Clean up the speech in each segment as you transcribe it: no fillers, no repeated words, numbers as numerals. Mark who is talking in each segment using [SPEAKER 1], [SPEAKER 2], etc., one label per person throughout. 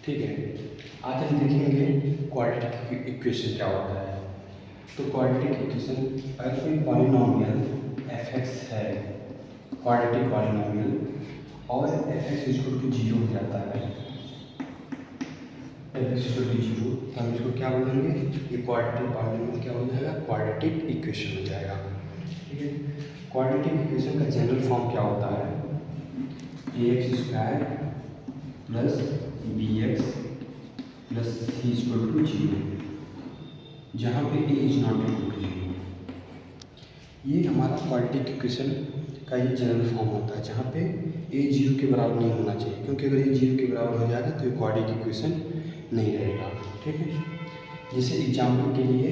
[SPEAKER 1] ठीक है, आज हम देखेंगे क्वाड्रेटिक इक्वेशन क्या होता है। तो क्वाड्रेटिक इक्वेशन, अगर कोई पॉलिनॉमियल f(x) है, क्वाड्रेटिक पॉलिनॉमियल, और f(x) इक्वल टू 0 हो जाता है, f(x) इक्वल टू 0, तो हम इसको क्या बोलेंगे, ये क्वाड्रेटिक पॉलिनॉमियल क्या हो जाएगा, क्वाड्रेटिक इक्वेशन हो जाएगा। ठीक है, क्वाड्रेटिक इक्वेशन का जनरल फॉर्म क्या होता है, ax² plus bx plus c equal to 0, जहाँ पे a is not equal to 0। ये हमारा क्वाड्रेटिक इक्वेशन का ये जनरल फॉर्म होता है, जहाँ पे a 0 के बराबर नहीं होना चाहिए, क्योंकि अगर ये 0 के बराबर हो जाएगा तो ये क्वाड्रेटिक इक्वेशन नहीं रहेगा। ठीक है, जैसे एग्जाम्पल के लिए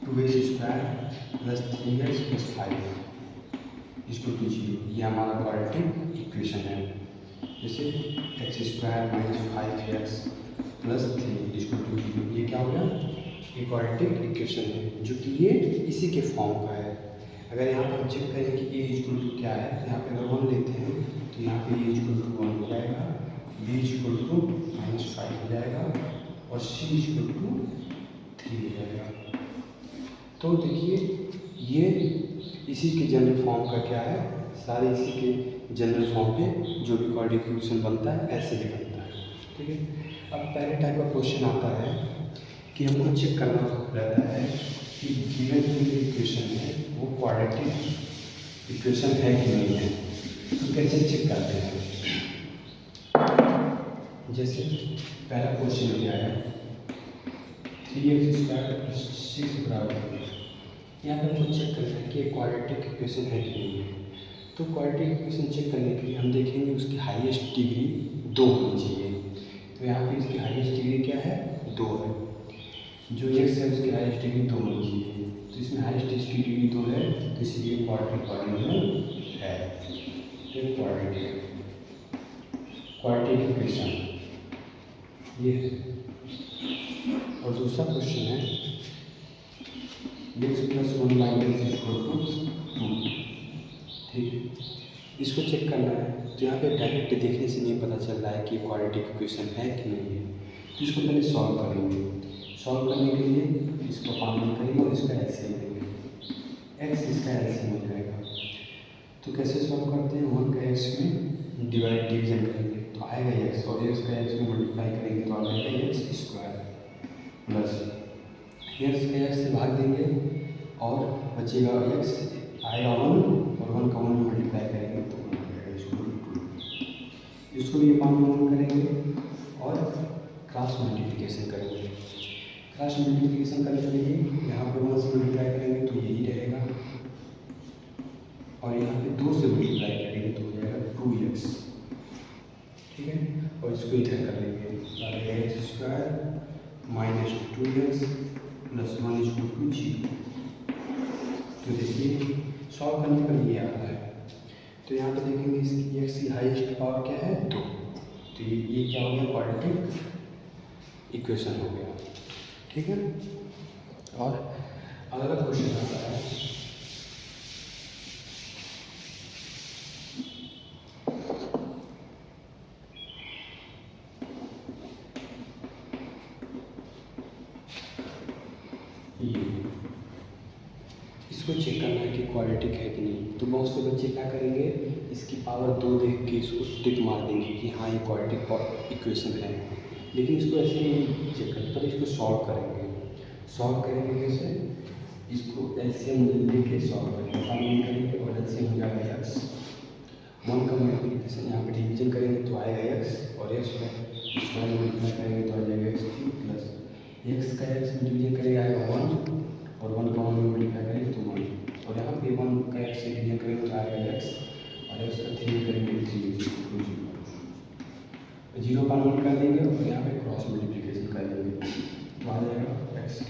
[SPEAKER 1] 2x² plus 3x plus 5 equal to 0, ये हमारा क्वाड्रेटिक इक्वेशन है। जैसे x² minus 5x plus 3 equal to 0, ये क्या हो गया, ये क्वाड्रेटिक इक्वेशन है, जो कि ये इसी के फॉर्म का है। अगर यहाँ पर हम चेक करें कि a इक्वल टू क्या है, यहाँ पे अगर 1 लेते हैं तो यहाँ पे a इक्वल टू 1 हो जाएगा, b इक्वल टू -5 हो जाएगा, और c इक्वल टू 3 हो जाएगा। तो देखिए, ये इसी के जनरल फॉर्म का क्या है, सारे इसी के जनरल फॉर्म पे जो भी क्वाड्रेटिक इक्वेशन बनता है ऐसे ही बनता है। ठीक है, अब पहले टाइप का क्वेश्चन आता है कि हमको चेक करना रहता है कि गिवन जो इक्वेशन है वो क्वाड्रेटिक इक्वेशन है कि नहीं है। तो कैसे चेक करते हैं, जैसे पहला क्वेश्चन क्या है, 3x² प्लस 6 बराबर, यहाँ पर हमको चेक करना है कि क्वाड्रेटिक इक्वेशन है कि नहीं है। तो क्वाड्रेटिक इक्वेशन चेक करने के लिए हम देखेंगे उसकी हाईएस्ट डिग्री 2 होनी चाहिए। तो यहाँ पे इसकी हाईएस्ट डिग्री क्या है, 2 है, जो x है उसकी हाईएस्ट डिग्री 2 होनी चाहिए। तो इसमें हाईएस्ट इसकी डिग्री 2 है, तो इसलिए क्वाड्रेटिक पॉलिनॉमियल है। तो क्वाड्रेटिक इक्वेशन ये है। और दूसरा क्वेश्चन है x plus 1 minus equal to 2। ठीक है, इसको चेक करना है। तो यहाँ पे डायरेक्ट देखने से नहीं पता चल रहा है कि क्वाड्रेटिक इक्वेशन है कि नहीं है, तो इसको पहले सॉल्व करेंगे। सॉल्व करने के लिए इसको कॉमन करेंगे और इसका एलसीएम लेंगे, x इसका एलसीएम हो जाएगा। तो कैसे सॉल्व करते हैं, 1 का x में डिवीजन करेंगे तो आएगा x, और x का x में मल्टीप्लाई करेंगे तो आ जाएगा x² प्लस x का x से भाग देंगे और बचेगा x, आएगा 1, और 1 का 1 में मल्टीप्लाई करेंगे तो 1 आ जाएगा इक्वल टू 2। इसको भी 1 में 1 करेंगे और क्रॉस मल्टीप्लिकेशन करेंगे। क्रॉस मल्टीप्लिकेशन करने के लिए यहाँ पे 1 से मल्टीप्लाई करेंगे तो यही रहेगा, और यहाँ पे 2 से मल्टीप्लाई करेंगे तो हो जाएगा 2x। ठीक है, और इसको इधर कर लेंगे, x² minus 2x plus 1 equal to 0। तो देखिए सॉल्व करने पर ये आता है। तो यहाँ पे देखेंगे इसकी x की हाईएस्ट पावर क्या है, 2। तो ये क्या हो गया, क्वाड्रेटिक इक्वेशन हो गया। ठीक है, और अगला क्वेश्चन आता है ये, इसको चेक करना है कि क्वाड्रेटिक है कि नहीं। तो बहुत से बच्चे क्या करेंगे, इसकी पावर 2 देख के इसको टिक मार देंगे कि हाँ ये क्वाड्रेटिक इक्वेशन है, लेकिन इसको ऐसे नहीं चेक करते, पहले इसको सॉल्व करेंगे। सॉल्व करेंगे कैसे, इसको एलसीएम लेके सॉल्व करेंगे, फाइनल करेंगे और एलसीएम हो जाएगा x। 1 का मल्टीप्लिकेशन यहाँ पे डिवीजन करेंगे तो आएगा x, और x का स्क्वायर मल्टीप्लाई करेंगे तो आ जाएगा x³ प्लस x का x में डिवीजन करेंगे आएगा 1, और 1 का 1 में मल्टीप्लाई करेंगे तो 1, और यहाँ पे 1 का x से डिवीजन करेंगे तो आएगा x, और x का 3 करेंगे 3 0 का 1 कर देंगे, और यहाँ पे क्रॉस मल्टीप्लिकेशन कर देंगे तो आ जाएगा x³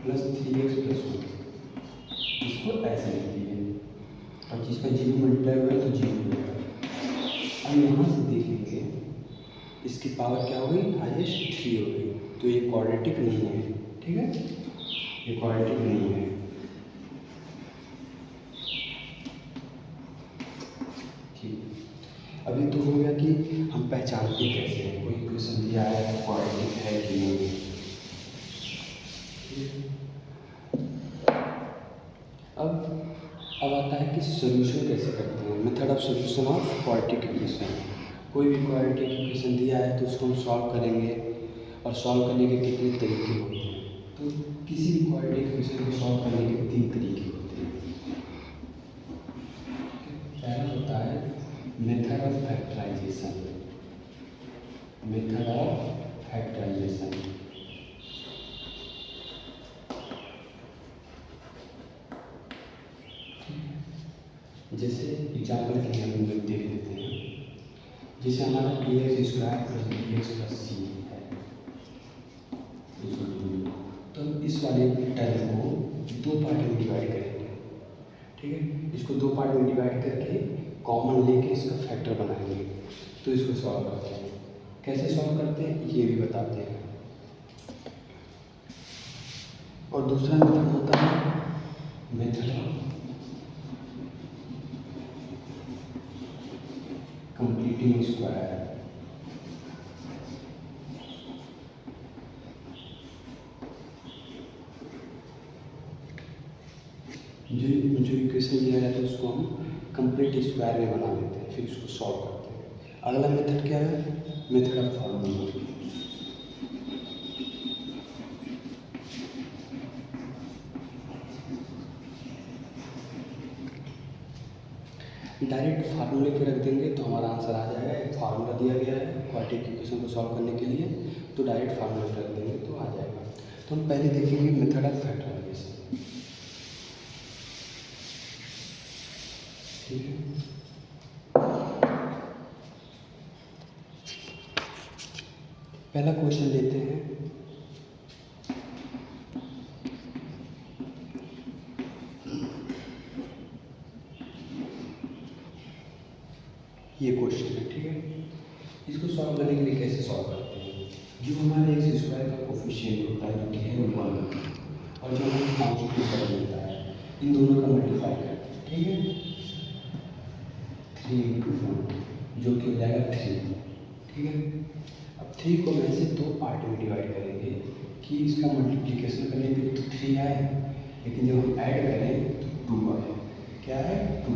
[SPEAKER 1] प्लस 3x प्लस 1। इसको ऐसे लिख दीजिए, और जिसका 0 मल्टीप्लाई हुआ तो 0 हो जाएगा। अब यहाँ से देखेंगे इसकी पावर क्या हो गई, हाईएस्ट 3 हो गई, तो ये क्वाड्रेटिक नहीं है। ठीक है, ये क्वाड्रेटिक नहीं है। ठीक, अभी तो हो गया कि हम पहचानते कैसे हैं कोई इक्वेशन दिया है तो क्वाड्रेटिक है कि नहीं। अब आता है कि सोल्यूशन कैसे करते हैं, method of solution of quadratic equation. कोई भी क्वाड्रेटिक इक्वेशन दिया है तो उसको हम सॉल्व करेंगे, और सॉल्व करने के कितने तरीके होते हैं। तो किसी भी क्वाड्रेटिक इक्वेशन को सॉल्व करने के 3 तरीके होते हैं। पहला होता है method of factorization. Method of factorization जैसे एग्जाम्पल के लिए हम लोग देख लेते हैं। जैसे हमारा ax square plus bx plus c है, तो इस वाले टर्म को 2 पार्ट में डिवाइड करेंगे। ठीक है, इसको 2 पार्ट में डिवाइड करके कॉमन लेके इसका फैक्टर बनाएंगे, तो इसको सॉल्व करते हैं। कैसे सॉल्व करते हैं ये भी बताते हैं। और दूसरा मेथड होता है मेथड ऑफ कंप्लीटिंग स्क्वायर। जो इक्वेशन दिया जाता है उसको हम कंप्लीट स्क्वायर में बना लेते हैं, फिर उसको सॉल्व करते हैं। अगला मेथड क्या है, मेथड ऑफ फार्मूला। डायरेक्ट फार्मूले पे रख देंगे तो हमारा आंसर आ जाएगा। एक फार्मूला दिया गया है क्वाड्रेटिक इक्वेशन को सॉल्व करने के लिए, तो डायरेक्ट फार्मूला पे रख देंगे तो आ जाएगा। तो हम पहले देखेंगे मेथड ऑफ फैक्टराइजेशन। ठीक है, पहला क्वेश्चन लेते हैं। ये क्वेश्चन है, ठीक है। इसको सॉल्व करने के लिए कैसे सॉल्व करते हैं, जो हमारे एक्स स्क्वायर का कोफिशिएंट होता है जो कि है 1, और जो हमें कॉन्स्टेंट कर देता है, इन दोनों का मल्टीप्लाई करते हैं। ठीक है, 3 × 1 जो कि हो जाएगा 3। ठीक है, अब 3 को मैं से 2 पार्ट में डिवाइड करेंगे कि इसका मल्टीप्लिकेशन करेंगे तो 3 आए, लेकिन जब हम ऐड करें तो 2 आए। क्या है, 2।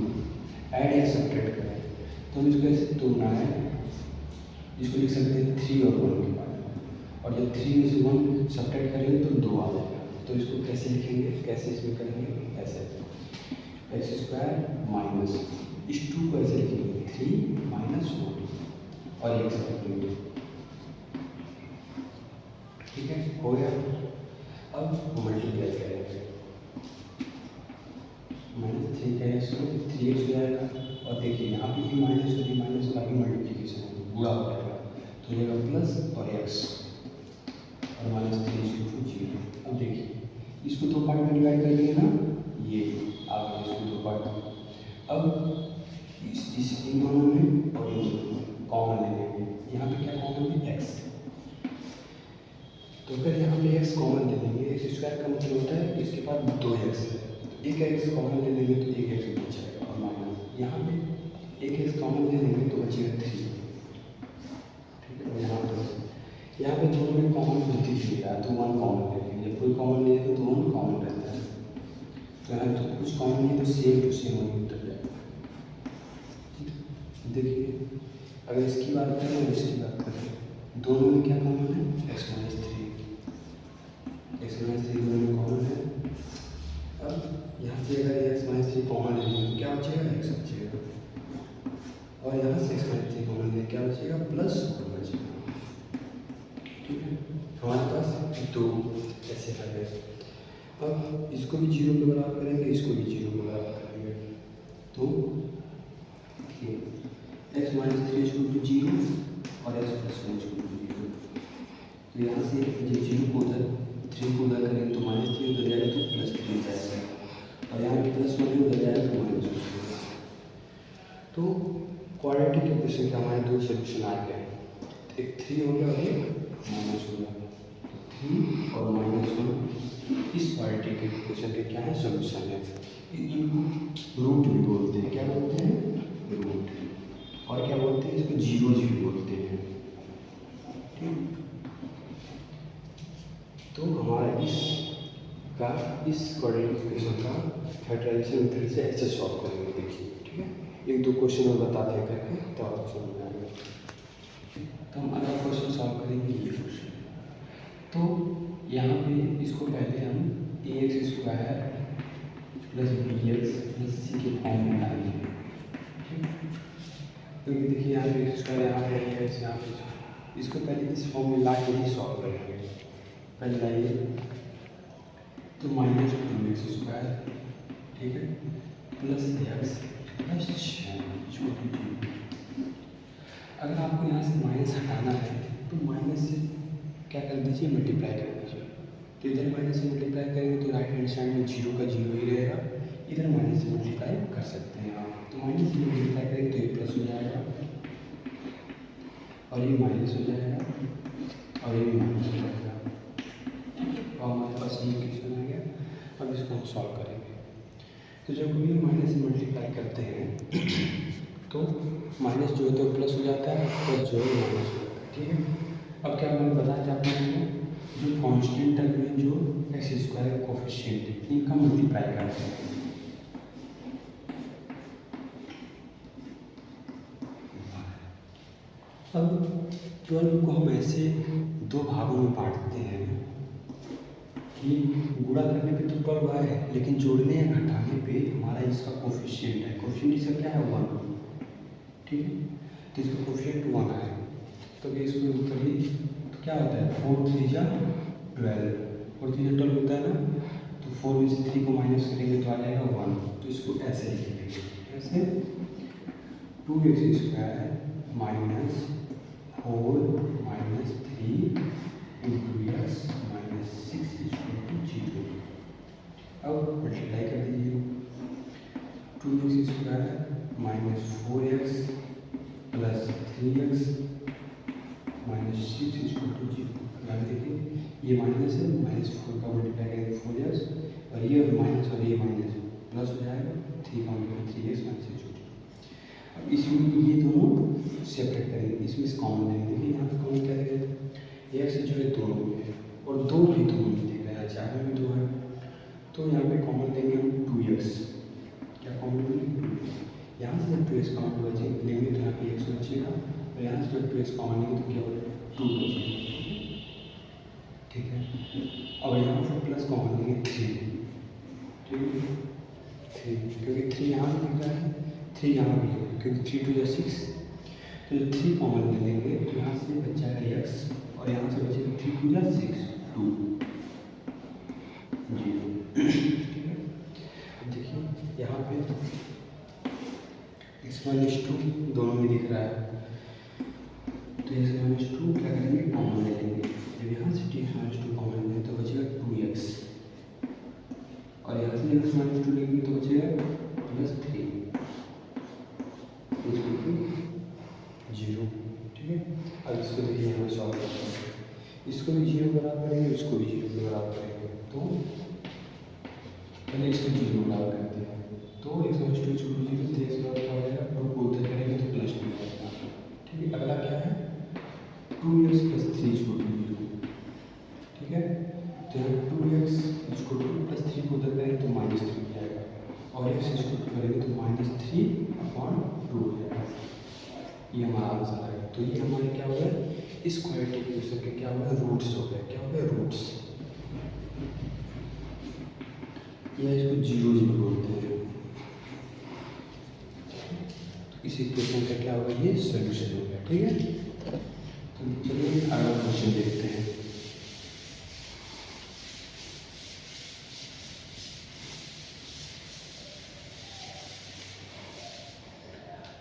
[SPEAKER 1] ऐड या सब्ट्रैक्ट करें तो हम इसको ऐसे 2 ना है, इसको लिख सकते हैं 3 और 1 के बाद, और जब 3 में से 1 सब्ट्रैक्ट करेंगे तो 2 आ जाएगा। तो इसको कैसे लिखेंगे, कैसे इसमें करेंगे, ऐसे एक्स स्क्वायर माइनस इस 2 को ऐसे लिखेंगे 3 - 1 और एक सब लिखेंगे। ठीक है, हो गया। अब मल्टीप्लाई करेंगे, -3 का x को 3x हो जाएगा, और देखिए यहाँ पे भी माइनस का भी मल्टीप्लिकेशन है, बुरा हो जाएगा, तो ये प्लस और x और -3 = 0। अब देखिए इसको 2 पार्ट में डिवाइड कर दिए ना, ये आगे इसको 2 पार्ट में। अब इस इन दोनों में और इन दोनों में कॉमन ले लेंगे। यहाँ पे क्या कॉमन है, x, तो फिर यहाँ पे x कॉमन ले लेंगे। एक्स स्क्वायर का मतलब होता है इसके पास 2x है, एक x कॉमन ले लेंगे तो एक x बच जाएगा, और माइनस यहाँ पे एक x कॉमन ले लेंगे तो बचेगा 3। ठीक है, यहाँ पे दोनों में कॉमन होती ही है, तो 1 कॉमन ले लेंगे। जब कोई कॉमन ले तो 1 कॉमन रहता है, तो यहाँ तो कुछ कॉमन नहीं, तो सेम टू सेम वही उतर जाएगा। देखिए अगर इसकी बात करें, इसकी बात करें, दोनों में क्या कॉमन है, x - 3 दोनों में कॉमन है। अब यहाँ से अगर x - 3 कॉमन लेंगे तो क्या बचेगा, x बचेगा, और यहाँ से x - 3 कॉमन लेंगे क्या बचेगा, प्लस बचेगा। ठीक है, हमारे पास 2 ऐसे आ गए। अब इसको भी 0 के बराबर करेंगे, इसको भी 0 के बराबर करेंगे, तो x - 3 = 0 और x + 1 = 0। तो यहाँ से ये 0 को उधर 3 को उधर करेंगे तो -3 उधर जाएगा तो +3 जाएगा, और यहाँ +1 उधर जाएगा तो -2 जाएगा। तो क्वाड्रेटिक इक्वेशन के हमारे 2 सॉल्यूशन आ गए, एक 3 हो गया और एक -1 हो गया। 3 और -1 इस क्वाड्रेटिक इक्वेशन के क्या है, सॉल्यूशन है। इनको रूट भी बोलते हैं, क्या बोलते हैं, रूट। और क्या बोलते हैं इसको, जीरो भी बोलते हैं। ठीक, तो हमारा इस कोऑर्डिनेट इक्वेशन का फैक्टराइजेशन मेथड से ऐसे सॉल्व करेंगे। देखिए ठीक है, एक दो क्वेश्चन और बताते हैं करके तो आपको समझ में आएगा। तो हम अगला क्वेश्चन सॉल्व करेंगे, ये क्वेश्चन। तो यहाँ पे इसको पहले हम ax² plus bx plus c के फॉर्म में डालेंगे। क्योंकि देखिए यहाँ पे x² यहाँ पे ax यहाँ पे, इसको पहले इस फॉर्म में ला के ही सॉल्व करेंगे। पहले लाइए तो -2x², ठीक है, प्लस x प्लस 6। अगर आपको यहाँ से माइनस हटाना है तो माइनस से क्या कर दीजिए, मल्टीप्लाई कर दीजिए। तो इधर माइनस से मल्टीप्लाई करेंगे तो राइट हैंड साइड में जीरो का जीरो ही रहेगा, इधर माइनस से मल्टीप्लाई कर सकते हैं आप। तो माइनस से मल्टीप्लाई करेंगे तो ये प्लस हो जाएगा और ये माइनस हो जाएगा और ये भी माइनस हो जाएगा। और हमारे पास ये इक्वेशन आ गया। अब इसको हम सॉल्व करेंगे। तो जब कभी माइनस से मल्टीप्लाई करते हैं तो माइनस जो है तो प्लस हो जाता है, प्लस जो है माइनस हो जाता है। ठीक है, अब क्या मैंने बताया था आपको, जो कांस्टेंट टर्म में जो x² कोफिशिएंट इनका मल्टीप्लाई करते हैं। अब 12 को हम ऐसे दो भागों में बांटते हैं कि गुणा करने पे तो 12 आए, लेकिन जोड़ने या घटाने पे हमारा इसका कोफिशिएंट है। कोफिशिएंट इसका क्या है, 1। ठीक है, तो इसका कोफिशिएंट 1 आए तो इसको कभी तो क्या होता है, 4 3 जा 12, 4 3 जा 12 होता है ना। तो 4 में से 3 को माइनस करेंगे तो आ जाएगा 1। तो इसको ऐसे लिखेंगे, ऐसे 2x² minus 4 minus 3 into x minus 6 equal to 0। अब मल्टीप्लाई कर दीजिए, 2x² minus 4x plus 3x minus 6 equal to 0। यहाँ देखिए ये माइनस है, -4 का मल्टीप्लाई करेंगे 4x और ये माइनस और ये माइनस प्लस हो जाएगा, 3 का मल्टीप्लाई 3x माइनस 6। अब इसमें ये दोनों सेपरेट करेंगे, इसमें कॉमन लेंगे। देखिए यहाँ पे कॉमन क्या देगा, x जो है दोनों में है और 2 भी दोनों में देगा, यहाँ 4 में भी 2 है। तो यहाँ पे कॉमन लेंगे हम 2x, क्या कॉमन लेंगे, यहाँ से जब 2x कॉमन लेंगे तो यहाँ पे x बचेगा और यहाँ से जब 2x कॉमन लेंगे तो केवल 2 बचेगा। ठीक है, अब यहाँ से प्लस कॉमन लेंगे 3, ठीक है 3, क्योंकि 3 यहाँ से दिख रहा है, 3 यहाँ भी है, क्योंकि 3 2 या 6। तो जब 3 कॉमन ले लेंगे तो यहाँ से बच जाएगा x और यहाँ से बचेगा 3 2 या 6 2 0। ठीक है, अब देखिए यहाँ पे x-2 दोनों में दिख रहा है, तो x-2 क्या करेंगे, कॉमन ले लेंगे। जब यहाँ से x-2 कॉमन लेंगे तो बचेगा 2x और यहाँ से x-2 लेंगे तो बचेगा प्लस 3 0। ठीक है, अब इसको देखिए हमें सॉल्व करना है, इसको भी 0 बराबर करेंगे, इसको भी 0 के बराबर करेंगे। तो पहले इसको 0 बराबर करते हैं, तो x-2 0 तो x बराबर क्या हो जाएगा, और उधर करेंगे तो प्लस 2 आएगा। ठीक है, अगला क्या है, 2x प्लस 3 0। ठीक है, तो 2x प्लस 3 को उधर करेंगे तो -3 हो जाएगा और x करेंगे तो -3/2 हो जाएगा। ये हमारा आंसर है। तो ये हमारे क्या हो गया, इस क्वाड्रेटिक इक्वेशन के क्या हो गया, रूट्स हो गए। क्या हो गया, रूट्स, या इसको 0 बोलते हैं। तो इस इक्वेशन का क्या होगा, ये सॉल्यूशन हो गया। ठीक है, तो चलिए अगला क्वेश्चन देखते हैं।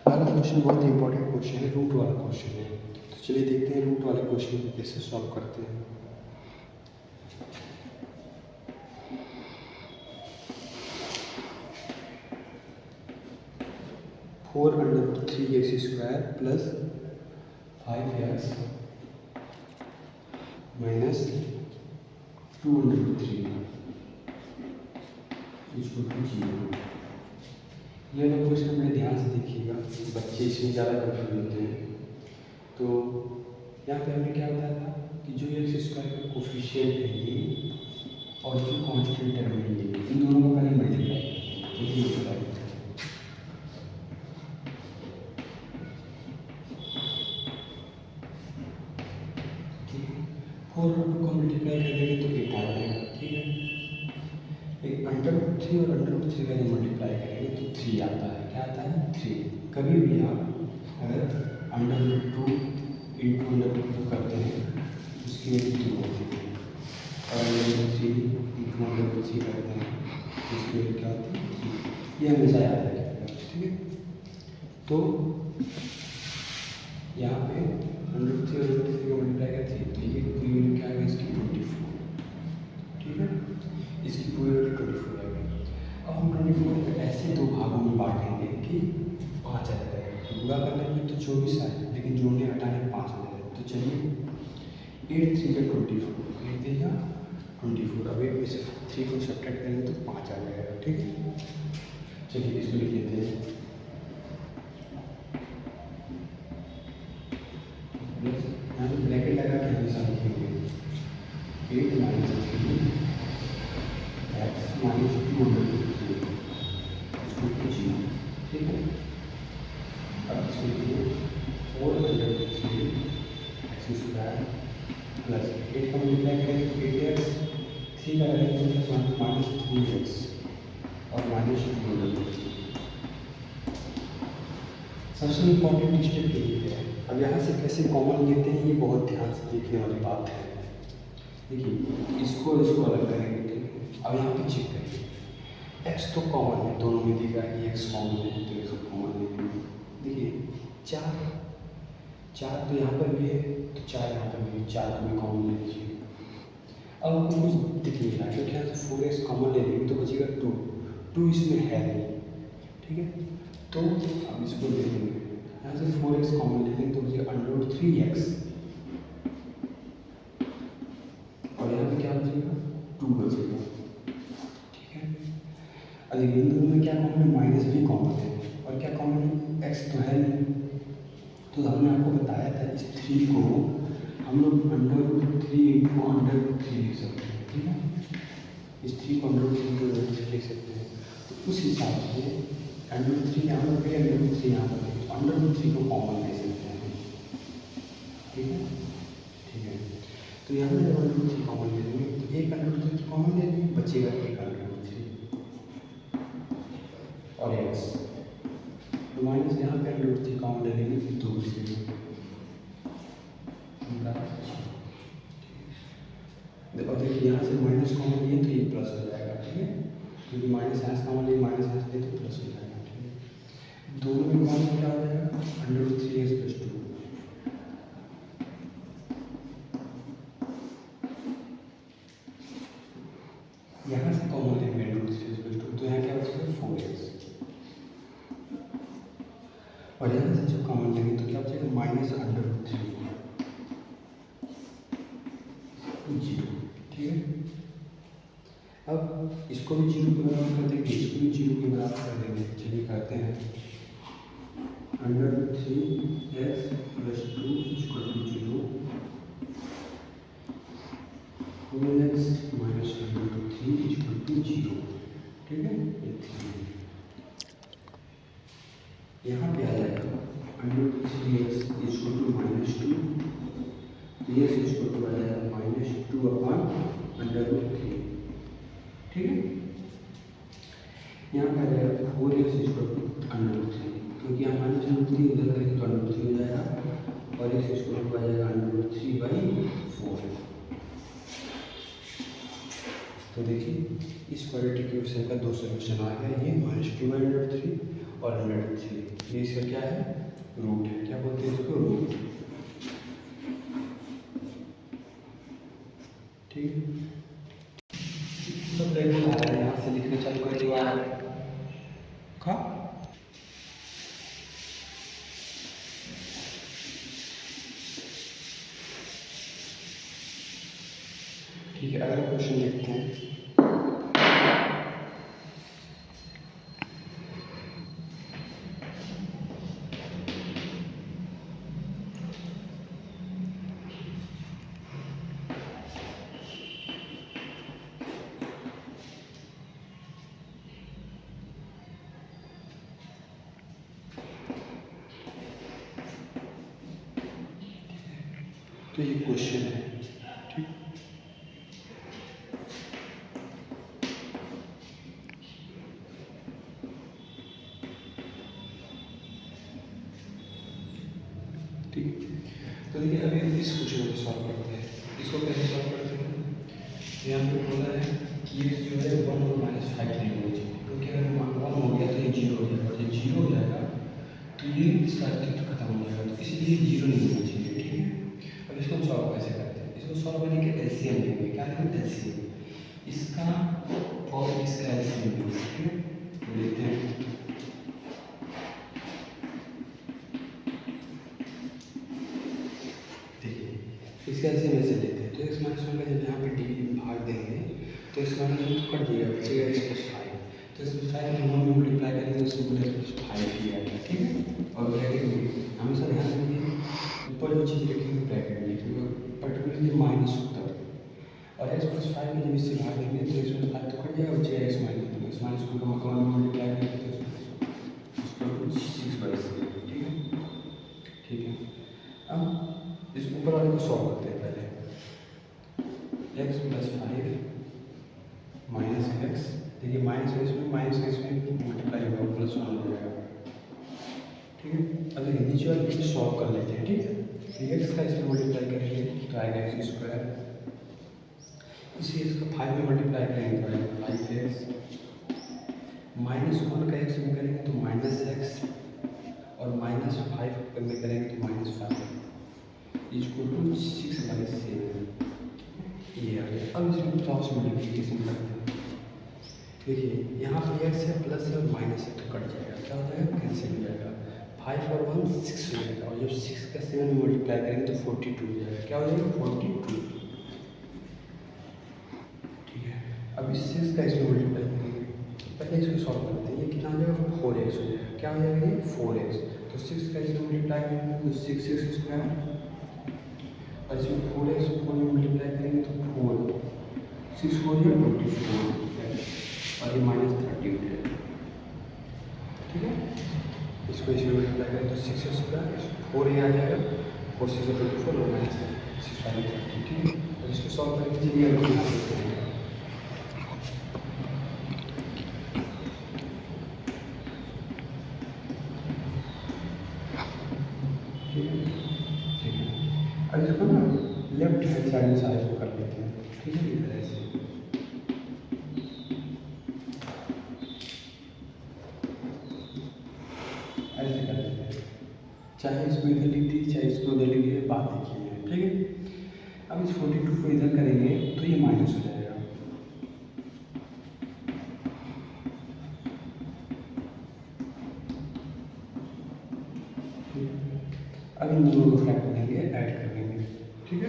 [SPEAKER 1] अगला क्वेश्चन बहुत ही इंपॉर्टेंट क्वेश्चन है, रूट वाला क्वेश्चन है। तो चलिए देखते हैं रूट वाले क्वेश्चन को कैसे सॉल्व करते हैं। Four under 3x² plus 5x minus 2/3 इसको 0। ये लोग क्वेश्चन बड़े ध्यान से देखिएगा, बच्चे इसमें ज़्यादा कन्फ्यूज होते हैं। तो यहाँ पे हमने क्या बताया था कि जो एक्स स्क्वायर का कोफिशिएंट है ये और जो कांस्टेंट टर्म है ये, इन दोनों का पहले मल्टीप्लाई करेंगे। तो ये मल्टीप्लाई करेंगे, ठीक है। 4 और 2 को मल्टीप्लाई कर देंगे तो 8 आ जाएगा, ठीक है। एक √3 और √3 का जब मल्टीप्लाई करेंगे तो 3 आता है। क्या आता है? 3। कभी भी आप अगर √2 इंटू √2 करते हैं तो उसकी वैल्यू 2 होती है, और √3 इंटू √3 करते हैं तो उसकी वैल्यू क्या होती है? 3। ये हमेशा याद रखिएगा, ठीक है। तो यहाँ पे √3 और √3 का मल्टीप्लाई करते हैं तो ये पूरी वैल्यू क्या आएगा इसकी? 24, ठीक है। इसकी पूरी वैल्यू 24 आएगी। अब हम 24 को ऐसे दो भागों में बांटेंगे कि 5 आ जाएगा। तो पूरा करने में तो 24 आए, लेकिन जोड़ने हटाने 5 आ जाएगा। तो चलिए 8 3 का 24, 8 3 का 24। अब 8 में से 3 को सब्ट्रैक्ट करेंगे तो 5 आ जाएगा, ठीक है। चलिए इसको लिख लेते हैं। यहाँ पे ब्रैकेट लगा के हमेशा लिखेंगे 8 - 3 x - 2/3 0, ठीक है। अब इसको लिखिए 4/3 x स्क्वायर प्लस 8 का मल्टीप्लाई करेंगे तो 8x, 3 का करेंगे तो -3x और -2/3। सबसे इम्पोर्टेंट स्टेप यही है। अब यहाँ से कैसे कॉमन लेते हैं ये बहुत ध्यान से देखने वाली बात है। देखिए इसको अलग करेंगे, ठीक है। अब यहाँ पे चेक करिए, x तो कॉमन है, दोनों में दिख रहा है कि x कॉमन है, तो x कॉमन लेंगे। देखिए 4 तो यहाँ पर भी है, तो 4 यहाँ पर भी है, 4 को भी कॉमन ले लीजिए। अब आपको कुछ दिख नहीं रहा, क्योंकि यहाँ से 4x कॉमन ले लेंगे तो बचेगा 2 इसमें है नहीं, ठीक है। तो अब इसको ले लेंगे, यहाँ से 4x कॉमन ले लेंगे तो बचेगा √3x, और यहाँ पे क्या बचेगा? 2 बचेगा, ठीक है। अब इन दोनों में क्या कॉमन है? माइनस भी कॉमन है, और क्या कॉमन है? x तो है नहीं। तो हमने आपको बताया था इस 3 को हम लोग √3 इंटू √3 लिख सकते हैं, ठीक है। इस 3 को √3 इंटू लिख सकते हैं। तो उस हिसाब से √3 यहाँ पर भी, √3 यहाँ पर भी, तो √3 को कॉमन ले सकते हैं, ठीक है, ठीक है। तो यहाँ पर जब √3 कॉमन ले लेंगे तो एक √3 कॉमन ले लेंगे, बचेगा एक √3 और x, तो माइनस यहाँ पे √3 कॉमन ले लेंगे तो 2 बचेगा। और देखिए यहाँ से माइनस कॉमन लिए तो ये प्लस हो जाएगा, ठीक है, क्योंकि माइनस यहाँ से कॉमन लिए, माइनस यहाँ से लिए तो प्लस हो जाएगा, ठीक है। दोनों में कॉमन क्या हो जाएगा? √3x + 2। यहाँ से कॉमन लेंगे √3x + 2, तो यहाँ क्या बचेगा? 4x, और यहाँ से जब कॉमन लेंगे तो क्या बचेगा? -√3 0, ठीक है। अब इसको भी 0 के बराबर कर देंगे, इसको भी 0 के बराबर कर देंगे। चलिए करते हैं, √3x + 2 = 0, 4x - √3 = 0, ठीक है। ये 3 यहाँ पे आ जाएगा √3x = -2, तो ये = आ जाएगा -2/√3, ठीक है। यहाँ पे आ जाएगा 4x = √3, क्योंकि यहाँ -√3 उधर करेंगे तो √3 हो जाएगा, और x = आ जाएगा √3/4। तो देखिए इस क्वाड्रेटिक इक्वेशन का 2 सॉल्यूशन आ गया, ये -2/√3 और √3। ये इसका क्या है? रूट है। क्या बोलते हैं इसको? रूट, ठीक है। सब रेगुलर आ रहा है, यहाँ से लिखना चालू कर दिया का। ठीक है, अगला क्वेश्चन देखते हैं। तो ये क्वेश्चन है, ठीक। ठीक, तो देखिए अभी इस क्वेश्चन को सॉल्व करते हैं। इसको कैसे सॉल्व करते हैं? यहाँ पे बोला है कि ये जो है 1 और -5 नहीं होना चाहिए, क्योंकि अगर 1 हो गया तो ये 0 हो जाएगा, और जब 0 हो जाएगा तो ये इसका अस्तित्व खत्म हो जाएगा, तो इसलिए 0 नहीं होना चाहिए, ठीक है। अब इसको हम सॉल्व कैसे करते हैं? इसको सॉल्व करने के एलसीएम लेंगे। क्या लेंगे? एलसीएम, इसका और इसका एलसीएम लेंगे, ठीक है। तो लेते हैं, इसका ऐसे वैसे लेते हैं। तो x माइनस 1 का जब यहाँ पे डी भाग देंगे तो x माइनस 1 कट जाएगा, बचेगा x प्लस 5। तो x प्लस 5 में हम मल्टीप्लाई करेंगे तो सिंपल x प्लस 5 ही आएगा, ठीक है। और ब्रैकेट में हमेशा ध्यान रखिए ऊपर जो चीज़ रखेंगे ब्रैकेट में, क्योंकि पर्टिकुलरली माइनस होता है। और x प्लस 5 में जब इससे भाग देंगे तो x प्लस 5 तो कट जाएगा, बचेगा x माइनस 1। x माइनस 1 का मकान में मल्टीप्लाई करेंगे तो उसको 6/6, ठीक है, ठीक है। अब इस ऊपर वाले को सॉल्व करते हैं पहले। x प्लस 5 माइनस एक्स, देखिए माइनस एक्स में मल्टीप्लाई होगा, प्लस 1 हो जाएगा, ठीक है। अब ये नीचे वाले को सॉल्व कर लेते हैं, ठीक है। फिर एक्स का इसमें मल्टीप्लाई करेंगे तो आएगा एक्स स्क्वायर, इसी इसका 5 में मल्टीप्लाई करेंगे तो आएगा 5x, -1 का एक्स में करेंगे तो -x, और -5 में करेंगे तो -5 इक्वल टू 6/7, ये आ गया। अब इसमें क्रॉस मल्टीप्लिकेशन करते हैं। देखिए यहाँ पर एक्स है, प्लस है और माइनस है, तो कट जाएगा, क्या हो जाएगा? कैंसिल हो जाएगा। 5 और 1 6 हो जाएगा, और जब 6 का 7 में मल्टीप्लाई करेंगे तो 42 हो जाएगा। क्या हो जाएगा? 42, ठीक है। अब इस 6 का इसमें मल्टीप्लाई करेंगे, पहले इसको सॉल्व करते हैं। ये कितना हो जाएगा? 4x हो जाएगा। क्या हो जाएगा? ये 4x। तो 6 का इसमें मल्टीप्लाई करेंगे तो 6x स्क्वायर, और इसमें 4x 4 में मल्टीप्लाई करेंगे तो 4, 6 4 या 24, और ये -30 हो जाएगा, ठीक है। इसको इसमें मल्टीप्लाई करें तो 6 स्क्वायर 4 ये आ जाएगा, 4 6 24 और -6 5 30, ठीक है। और इसको सॉल्व करके चलिए हम यहाँ पे करेंगे। अब इसको ना लेफ्ट हैंड साइड में सारे को कर लेते हैं, ठीक है। इस तरह से ऐसे कर लेते हैं, चाहे इसको इधर लिख दीजिए चाहे इसको उधर लिख दीजिए, बात देखिए, ठीक है। अब इस 42 को इधर करेंगे तो ये माइनस हो जाएगा, अब इन दोनों को फ्लैट करेंगे, ऐड कर देंगे, ठीक है।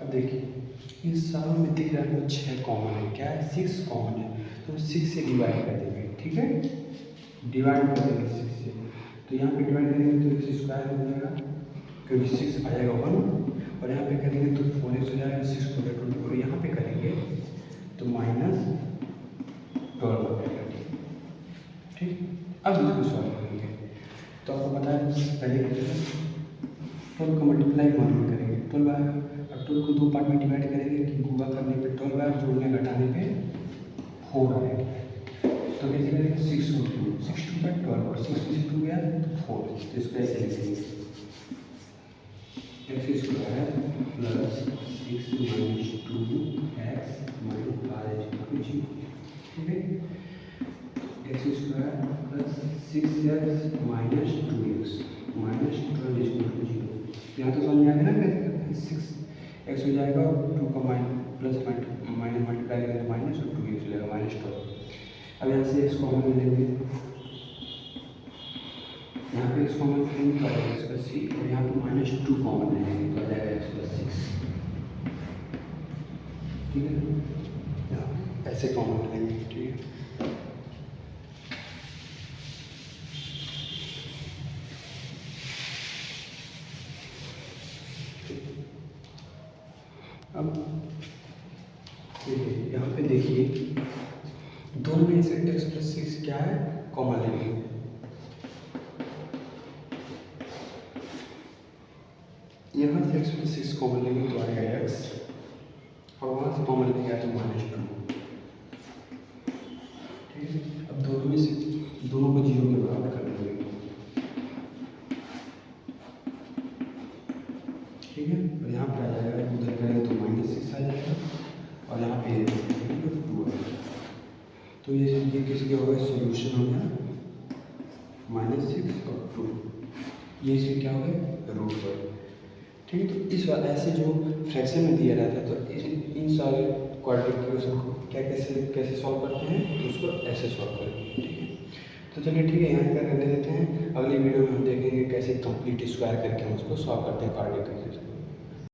[SPEAKER 1] अब देखिए इस सालों में दिख रहा है 6 कॉमन है, क्या है? 6 कॉमन है, तो 6 से डिवाइड कर देंगे, ठीक है। डिवाइड कर देंगे 6 से, तो यहाँ पे डिवाइड करेंगे तो x स्क्वायर हो जाएगा, क्योंकि 6 आ जाएगा 1, और यहाँ पे करेंगे तो 4x हो जाएगा, 6 को 24, और यहाँ पे करेंगे तो -12 हो जाएगा, ठीक। अब इसको सॉल्व करेंगे तो आपको पता है पहले क्या है, 12 का मल्टीप्लाई 1 में करेंगे 12 आएगा, और 12 को 2 पार्ट में डिवाइड करेंगे कि गुणा करने पे 12 आएगा, जोड़ने घटाने पे 4 आएगा। तो कैसे करेंगे? 6 और 2, 6 2 का 12, और 6 में से 2 गया तो 4, तो इसको ऐसे लिखेंगे x स्क्वायर प्लस 6 - 2x - 5 0, ठीक है। x square plus 6x minus 2x minus 12 = 0। यहाँ तो समझ में आ गया ना कैसे करते हैं? 6x हो जाएगा और 2 का प्लस माइनस मल्टीप्लाई करेंगे माइनस, और 2x हो जाएगा -12। अब यहाँ से x कॉमन ले लेंगे, यहाँ पे x कॉमन लेंगे तो आ जाएगा x प्लस 6, और यहाँ पे -2 कॉमन ले लेंगे तो आ जाएगा x प्लस 6, ठीक है। यहाँ ऐसे कॉमन लेंगे, ठीक है। अब यहाँ पे देखिए दोनों में से x प्लस 6 क्या है, कॉमन लेंगे। यहाँ से x प्लस 6 कॉमन लेंगे तो आएगा x, और वहाँ से कॉमन लेंगे तो -2। ठीक है, अब दोनों में से दोनों को 0 के बराबर कर देंगे। ठीक है, और यहाँ पर आ जाएगा, उधर करेंगे तो -6 आ जाएगा, और यहाँ पे 2 आएगा। तो ये किसके हो गया, सोल्यूशन हो गया -6 और 2, ये इसके क्या हो गए, रूट पर। ठीक है, तो इस बार ऐसे जो फ्रैक्शन में दिया रहता है तो इन सारे क्वाड्रेटिक इक्वेशन को क्या कैसे सॉल्व करते हैं, तो उसको ऐसे सॉल्व करेंगे। ठीक है, तो चलिए ठीक है, यहाँ पर रहने देते हैं। अगली वीडियो में हम देखेंगे कैसे कंप्लीट स्क्वायर करके हम उसको सॉल्व करते हैं क्वाड्रेटिक इक्वेशन।